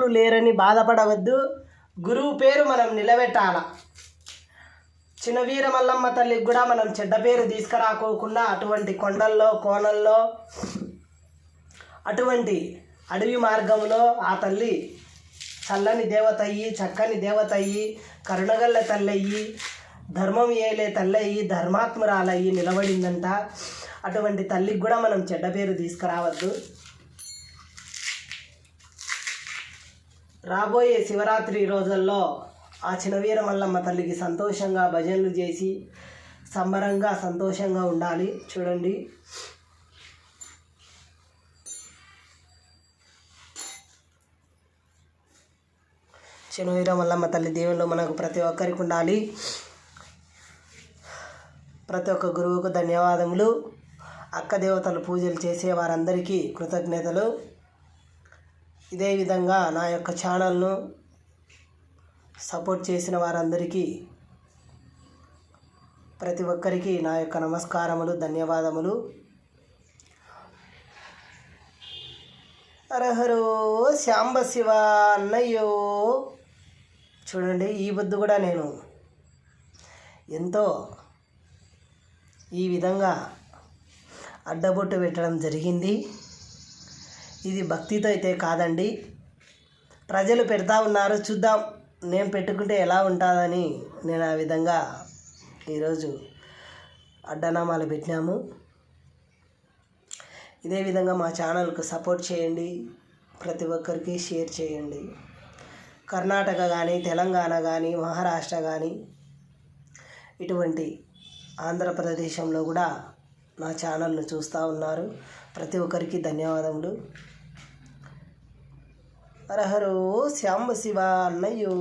గురువులు లేరని బాధపడవద్దు. గురువు పేరు మనం నిలబెట్టాల. చిన్నవీర మల్లమ్మ తల్లికి కూడా మనం చెడ్డ పేరు తీసుకురాకోకుండా అటువంటి కొండల్లో కోనల్లో అటువంటి అడవి మార్గంలో ఆ తల్లి చల్లని దేవత అయ్యి, చక్కని దేవత అయ్యి, కరుణగల్ల తల్లి అయ్యి, ధర్మం ఏలే తల్లి అయ్యి, ధర్మాత్మురాలయ్యి నిలబడిందంట. అటువంటి తల్లికి కూడా మనం చెడ్డ పేరు తీసుకురావద్దు. రాబోయే శివరాత్రి రోజుల్లో ఆ చిన్నవీర మల్లమ్మ తల్లికి సంతోషంగా భజనలు చేసి సంబరంగా సంతోషంగా ఉండాలి. చూడండి, చిన్నవీర మల్లమ్మ తల్లి దేవుళ్ళు మనకు ప్రతి ఒక్కరికి ఉండాలి. ప్రతి ఒక్క గురువుకు ధన్యవాదములు. అక్క దేవతలు పూజలు చేసే వారందరికీ కృతజ్ఞతలు. ఇదే విధంగా నా యొక్క ఛానల్ను సపోర్ట్ చేసిన వారందరికీ ప్రతి ఒక్కరికి నా యొక్క నమస్కారములు, ధన్యవాదములు. హరహరో శాంబ శివ అన్నయ్యో. చూడండి, ఈ బుద్ధు కూడా నేను ఎంతో ఈ విధంగా అడ్డబొట్టు పెట్టడం జరిగింది. ఇది భక్తితో అయితే కాదండి, ప్రజలు పెడతా ఉన్నారు, చూద్దాం నేను పెట్టుకుంటే ఎలా ఉంటుందని నేను ఆ విధంగా ఈరోజు అడ్డనామాలు పెట్టినాము. ఇదే విధంగా మా ఛానల్కు సపోర్ట్ చేయండి, ప్రతి ఒక్కరికి షేర్ చేయండి. కర్ణాటక కానీ, తెలంగాణ కానీ, మహారాష్ట్ర కానీ, ఇటువంటి ఆంధ్రప్రదేశంలో కూడా నా ఛానల్ను చూస్తూ ఉన్నారు. ప్రతి ఒక్కరికి ధన్యవాదములు. హరహరో శాంబ శివ అన్నయ్యో.